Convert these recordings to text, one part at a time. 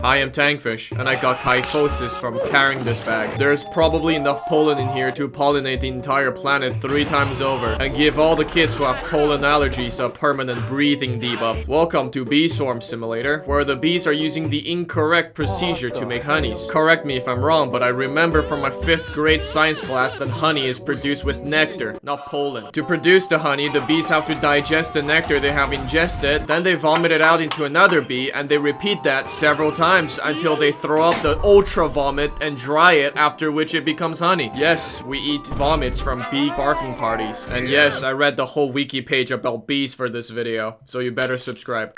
I am Tankfish, and I got kyphosis from carrying this bag. There's probably enough pollen in here to pollinate the entire planet 3 times over, and give all the kids who have pollen allergies a permanent breathing debuff. Welcome to Bee Swarm Simulator, where the bees are using the incorrect procedure to make honeys. Correct me if I'm wrong, but I remember from my 5th grade science class that honey is produced with nectar, not pollen. To produce the honey, the bees have to digest the nectar they have ingested, then they vomit it out into another bee, and they repeat that several times until they throw up the ultra vomit and dry it, after which it becomes honey. Yes, we eat vomits from bee barfing parties. And yes, I read the whole wiki page about bees for this video, so you better subscribe.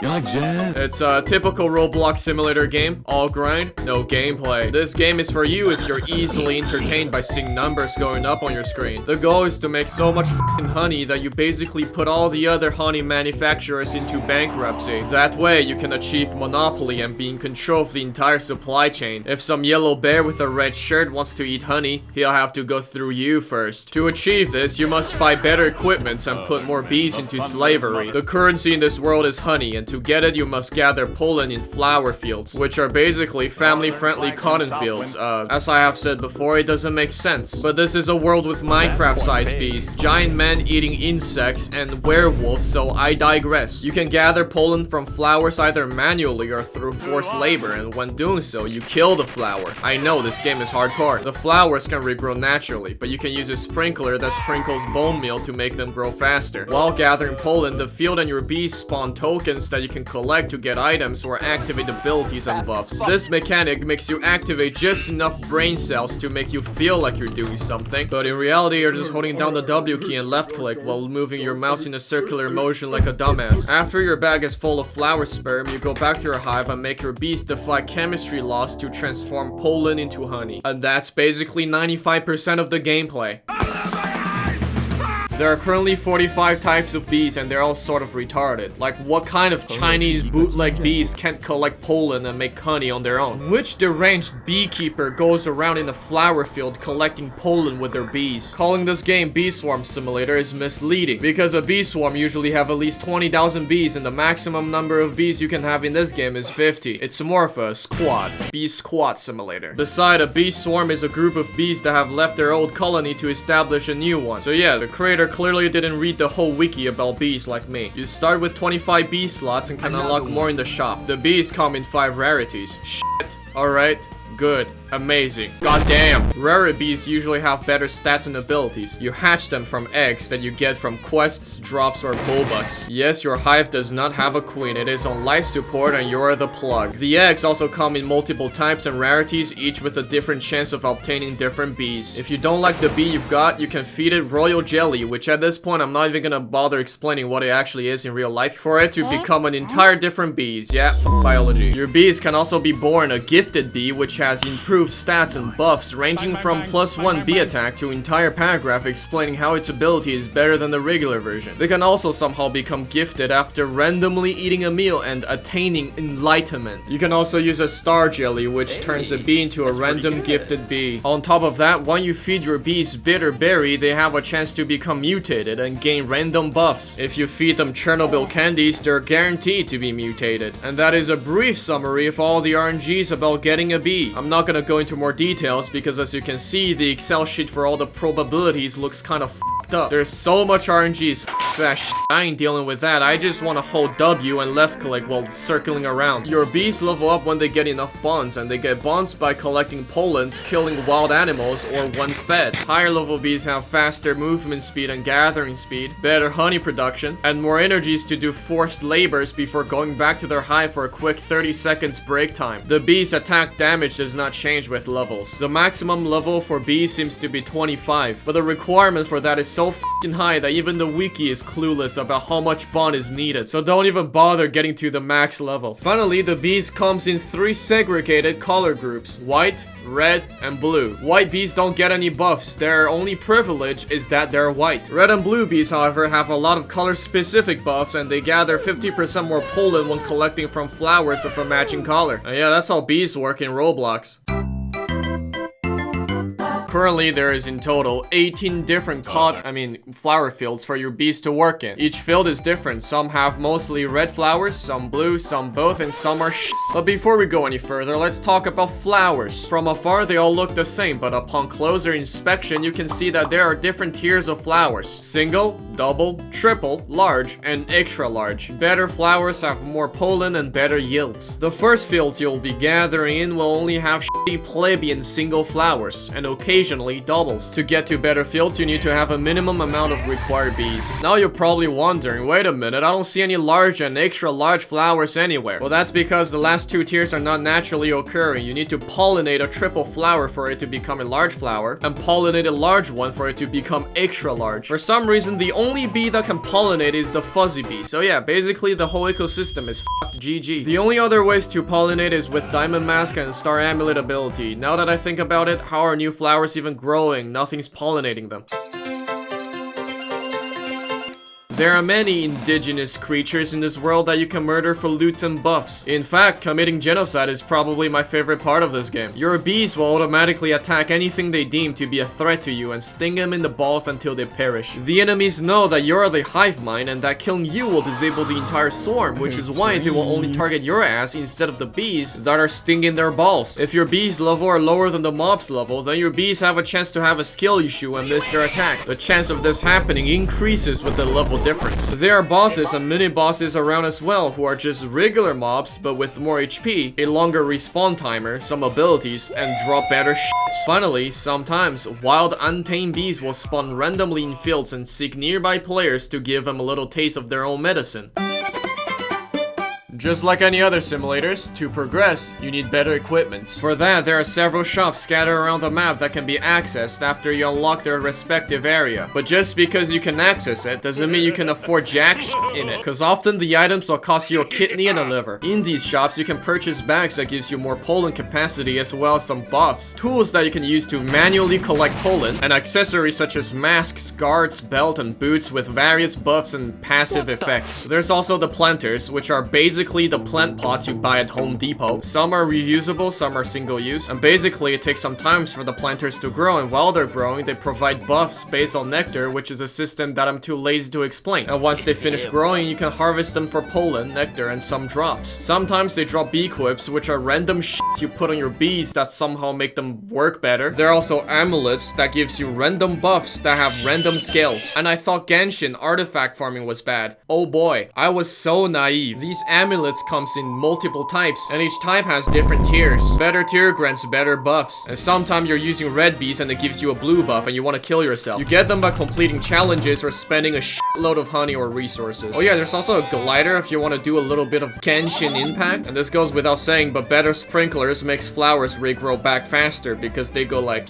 You like jazz? It's a typical Roblox simulator game. All grind, no gameplay. This game is for you if you're easily entertained by seeing numbers going up on your screen. The goal is to make so much f***ing honey that you basically put all the other honey manufacturers into bankruptcy. That way, you can achieve monopoly and be in control of the entire supply chain. If some yellow bear with a red shirt wants to eat honey, he'll have to go through you first. To achieve this, you must buy better equipment and put more bees into slavery. The currency in this world is honey, and to get it, you must gather pollen in flower fields, which are basically family-friendly cotton fields. As I have said before, it doesn't make sense. But this is a world with Minecraft-sized bees, giant men eating insects, and werewolves, so I digress. You can gather pollen from flowers either manually or through forced labor, and when doing so, you kill the flower. I know, this game is hardcore. The flowers can regrow naturally, but you can use a sprinkler that sprinkles bone meal to make them grow faster. While gathering pollen, the field and your bees spawn tokens that you can collect to get items or activate abilities and buffs. This mechanic makes you activate just enough brain cells to make you feel like you're doing something, but in reality you're just holding down the W key and left click while moving your mouse in a circular motion like a dumbass. After your bag is full of flower sperm, you go back to your hive and make your bees defy chemistry laws to transform pollen into honey. And that's basically 95% of the gameplay. There are currently 45 types of bees, and they're all sort of retarded. Like, what kind of Chinese bootleg bees can't collect pollen and make honey on their own? Which deranged beekeeper goes around in a flower field collecting pollen with their bees? Calling this game Bee Swarm Simulator is misleading, because a bee swarm usually have at least 20,000 bees, and the maximum number of bees you can have in this game is 50. It's more of a squad. Bee Squad Simulator. Beside, a bee swarm is a group of bees that have left their old colony to establish a new one. So yeah, the creator clearly didn't read the whole wiki about bees like me. You start with 25 bee slots and can unlock more in the shop. The bees come in 5 rarities. Shit. Alright. Good. Amazing. Goddamn. Rarer bees usually have better stats and abilities. You hatch them from eggs that you get from quests, drops, or bullbugs. Yes, your hive does not have a queen. It is on life support and you're the plug. The eggs also come in multiple types and rarities, each with a different chance of obtaining different bees. If you don't like the bee you've got, you can feed it royal jelly, which at this point I'm not even gonna bother explaining what it actually is in real life, for it to become an entire different bees. Yeah, f biology. Your bees can also be born a gifted bee, which has improved stats and buffs ranging from +1 bee attack to entire paragraph explaining how its ability is better than the regular version. They can also somehow become gifted after randomly eating a meal and attaining enlightenment. You can also use a star jelly, which turns a bee into a random gifted bee. On top of that, when you feed your bees bitter berry, they have a chance to become mutated and gain random buffs. If you feed them Chernobyl candies, they're guaranteed to be mutated. And that is a brief summary of all the RNGs about getting a bee. I'm not gonna go into more details because, as you can see, the Excel sheet for all the probabilities looks kind of f***ed up. There's so much RNGs. F that shit. I ain't dealing with that. I just want to hold W and left click while circling around. Your bees level up when they get enough bonds, and they get bonds by collecting pollens, killing wild animals, or when fed. Higher level bees have faster movement speed and gathering speed, better honey production, and more energies to do forced labors before going back to their hive for a quick 30 seconds break time. The bees' attack damage does not change with levels. The maximum level for bees seems to be 25, but the requirement for that is so f***ing high that even the wiki is clueless about how much bond is needed, so don't even bother getting to the max level. Finally, the bees comes in 3 segregated color groups: white, red, and blue. White bees don't get any buffs. Their only privilege is that they're white. Red and blue bees, however, have a lot of color-specific buffs, and they gather 50% more pollen when collecting from flowers of a matching color. And yeah, that's how bees work in Roblox. Currently, there is in total 18 different flower fields for your bees to work in. Each field is different. Some have mostly red flowers, some blue, some both, and some are But before we go any further, let's talk about flowers. From afar, they all look the same, but upon closer inspection, you can see that there are different tiers of flowers. Single, double, triple, large, and extra large. Better flowers have more pollen and better yields. The first fields you'll be gathering in will only have shitty plebeian single flowers, and occasionally doubles. To get to better fields, you need to have a minimum amount of required bees. Now you're probably wondering, wait a minute, I don't see any large and extra large flowers anywhere. Well, that's because the last two tiers are not naturally occurring. You need to pollinate a triple flower for it to become a large flower, and pollinate a large one for it to become extra large. For some reason, the only bee that can pollinate is the fuzzy bee. So yeah, basically the whole ecosystem is fucked GG. The only other ways to pollinate is with diamond mask and star amulet ability. Now that I think about it, how are new flowers even growing? Nothing's pollinating them. There are many indigenous creatures in this world that you can murder for loots and buffs. In fact, committing genocide is probably my favorite part of this game. Your bees will automatically attack anything they deem to be a threat to you and sting them in the balls until they perish. The enemies know that you're the hive mind and that killing you will disable the entire swarm, which is why they will only target your ass instead of the bees that are stinging their balls. If your bees level are lower than the mob's level, then your bees have a chance to have a skill issue and miss their attack. The chance of this happening increases with the level difference. There are bosses and mini bosses around as well who are just regular mobs but with more HP, a longer respawn timer, some abilities, and drop better shits. Finally, sometimes wild untamed bees will spawn randomly in fields and seek nearby players to give them a little taste of their own medicine. Just like any other simulators, to progress, you need better equipment. For that, there are several shops scattered around the map that can be accessed after you unlock their respective area. But just because you can access it, doesn't mean you can afford jack shit in it, cause often the items will cost you a kidney and a liver. In these shops, you can purchase bags that gives you more pollen capacity as well as some buffs, tools that you can use to manually collect pollen, and accessories such as masks, guards, belt, and boots with various buffs and passive effects. There's also the planters, which are basically the plant pots you buy at Home Depot. Some are reusable, some are single use, and basically it takes some time for the planters to grow, and while they're growing, they provide buffs based on nectar, which is a system that I'm too lazy to explain. And once they finish growing, you can harvest them for pollen, nectar, and some drops. Sometimes they drop bee quips, which are random shit you put on your bees that somehow make them work better. There are also amulets that gives you random buffs that have random scales. And I thought Genshin artifact farming was bad. Oh boy, I was so naive. These amulets comes in multiple types, and each type has different tiers. Better tier grants better buffs, and sometimes you're using red bees and it gives you a blue buff and you want to kill yourself. You get them by completing challenges or spending a shitload of honey or resources. Oh yeah, there's also a glider if you want to do a little bit of Genshin impact, and this goes without saying, but better sprinklers makes flowers regrow back faster because they go like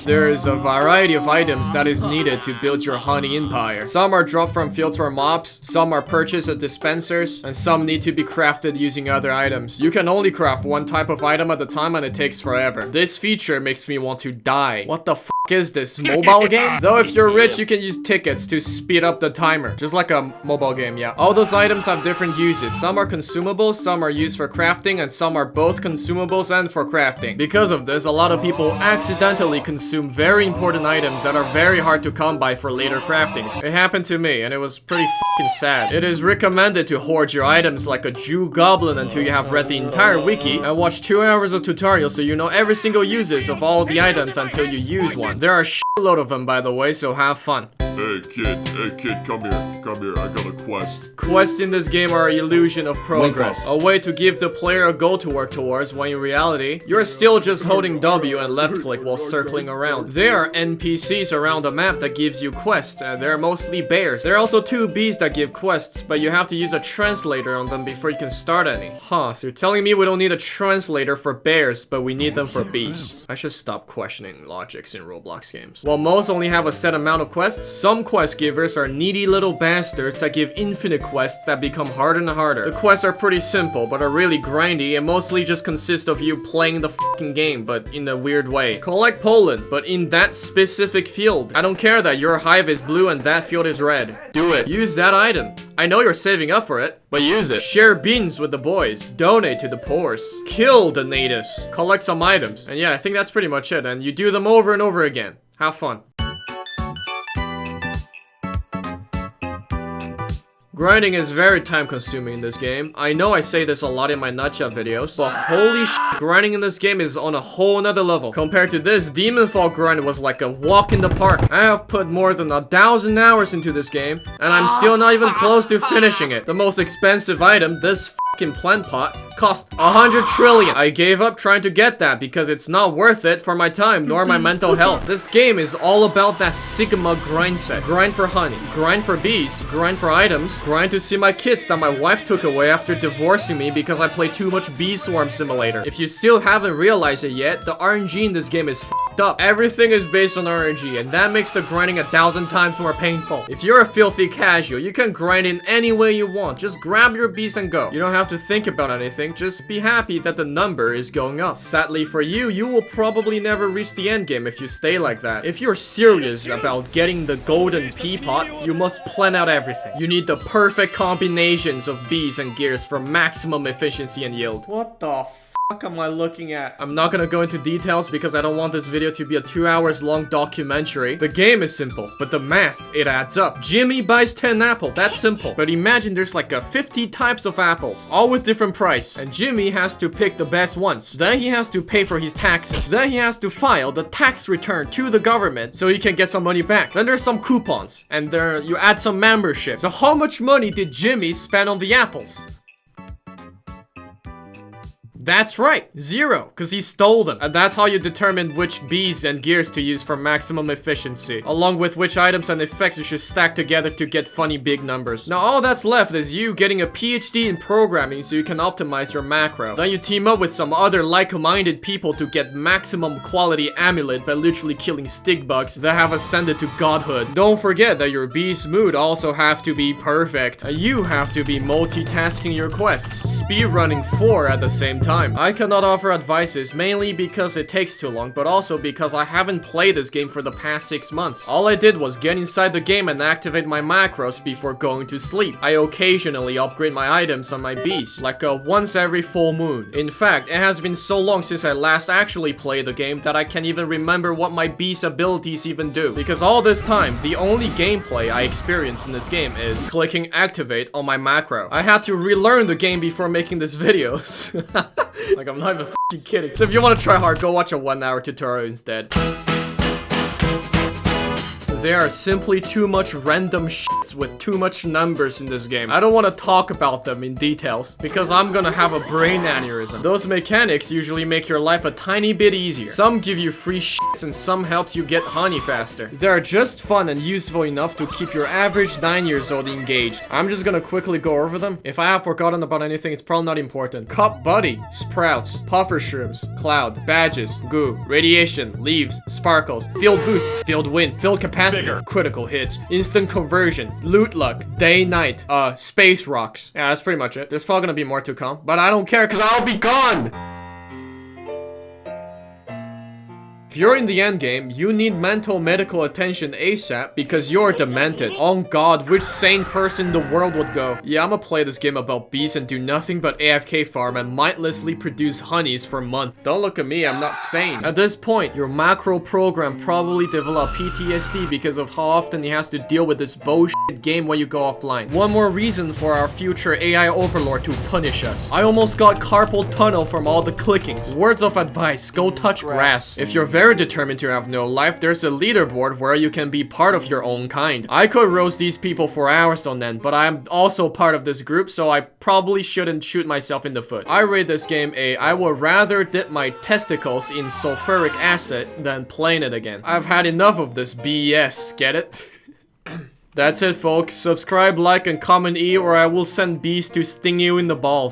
There is a variety of items that is needed to build your honey empire. Some are dropped from fields or mobs, some are purchased at dispensers, and some need to be crafted using other items. You can only craft one type of item at a time and it takes forever. This feature makes me want to die. What the f is this, mobile game? Though if you're rich, you can use tickets to speed up the timer. Just like a mobile game, yeah. All those items have different uses. Some are consumables, some are used for crafting, and some are both consumables and for crafting. Because of this, a lot of people accidentally consume very important items that are very hard to come by for later craftings. It happened to me, and it was pretty fucking sad. It is recommended to hoard your items like a Jew goblin until you have read the entire wiki and watch 2 hours of tutorials so you know every single uses of all the items until you use one. There are a shitload of them, by the way, so have fun. Hey kid, come here, I got a quest. Quests in this game are an illusion of progress, a way to give the player a goal to work towards when in reality, you're still just holding W and left click while circling around. There are NPCs around the map that gives you quests, and they're mostly bears. There are also 2 bees that give quests, but you have to use a translator on them before you can start any. Huh, so you're telling me we don't need a translator for bears, but we need them for bees. I should stop questioning logics in Roblox games. While most only have a set amount of quests, some some quest givers are needy little bastards that give infinite quests that become harder and harder. The quests are pretty simple, but are really grindy and mostly just consist of you playing the fucking game, but in a weird way. Collect pollen, but in that specific field. I don't care that your hive is blue and that field is red. Do it. Use that item. I know you're saving up for it, but use it. Share beans with the boys. Donate to the poor. Kill the natives. Collect some items. And yeah, I think that's pretty much it. And you do them over and over again. Have fun. Grinding is very time consuming in this game. I know I say this a lot in my nutshell videos, but holy shit, grinding in this game is on a whole nother level. Compared to this, Demonfall grind was like a walk in the park. I have put more than 1,000 hours into this game, and I'm still not even close to finishing it. The most expensive item, this fucking plant pot, cost 100 trillion. I gave up trying to get that because it's not worth it for my time nor my mental health. This game is all about that Sigma grind set. Grind for honey, grind for bees, grind for items, grind to see my kids that my wife took away after divorcing me because I play too much Bee Swarm Simulator. If you still haven't realized it yet, the RNG in this game is f***ed up. Everything is based on RNG, and that makes the grinding 1,000 times more painful. If you're a filthy casual, you can grind in any way you want. Just grab your bees and go. You don't have to think about anything, just be happy that the number is going up. Sadly for you, you will probably never reach the end game if you stay like that. If you're serious about getting the golden pea pot, you must plan out everything. You need the perfect combinations of bees and gears for maximum efficiency and yield. What the fuck am I looking at? I'm not gonna go into details because I don't want this video to be a 2 hours long documentary. The game is simple, but the math, it adds up. Jimmy buys 10 apples, that's simple. But imagine there's like 50 types of apples, all with different price. And Jimmy has to pick the best ones. Then he has to pay for his taxes. Then he has to file the tax return to the government so he can get some money back. Then there's some coupons, and there you add some membership. So how much money did Jimmy spend on the apples? That's right, 0, because he stole them. And that's how you determine which bees and gears to use for maximum efficiency, along with which items and effects you should stack together to get funny big numbers. Now all that's left is you getting a PhD in programming so you can optimize your macro. Then you team up with some other like-minded people to get maximum quality amulet by literally killing stick bugs that have ascended to godhood. Don't forget that your bee's mood also have to be perfect. And you have to be multitasking your quests, speedrunning 4 at the same time. I cannot offer advices mainly because it takes too long, but also because I haven't played this game for the past 6 months. All I did was get inside the game and activate my macros before going to sleep. I occasionally upgrade my items on my bees, like once every full moon. In fact, it has been so long since I last actually played the game that I can't even remember what my bees abilities even do. Because all this time, the only gameplay I experienced in this game is clicking activate on my macro. I had to relearn the game before making this video. Like, I'm not even f***ing kidding. So if you want to try hard, go watch a 1-hour tutorial instead. There are simply too much random shits with too much numbers in this game. I don't want to talk about them in details because I'm gonna have a brain aneurysm. Those mechanics usually make your life a tiny bit easier. Some give you free shits and some helps you get honey faster. They are just fun and useful enough to keep your average 9 years old engaged. I'm just gonna quickly go over them. If I have forgotten about anything, it's probably not important. Cup Buddy, Sprouts, Puffer Shrooms, Cloud, Badges, Goo, Radiation, Leaves, Sparkles, Field Boost, Field Wind, Field Capacity, Critical Hits, Instant Conversion, Loot Luck, Day Night, Space Rocks. Yeah, that's pretty much it. There's probably gonna be more to come, but I don't care because I'll be gone! If you're in the endgame, you need mental medical attention ASAP because you're demented. On God, which sane person in the world would go, yeah, I'ma play this game about bees and do nothing but AFK farm and mindlessly produce honeys for months. Don't look at me, I'm not sane. At this point, your macro program probably developed PTSD because of how often he has to deal with this bullshit game when you go offline. One more reason for our future AI overlord to punish us. I almost got carpal tunnel from all the clickings. Words of advice, go touch grass. If you're very determined to have no life, there's a leaderboard where you can be part of your own kind. I could roast these people for hours on end, but I'm also part of this group, so I probably shouldn't shoot myself in the foot. I rate this game a I would rather dip my testicles in sulfuric acid than playing it again. I've had enough of this BS, get it? That's it, folks. Subscribe, like, and comment E, or I will send bees to sting you in the balls.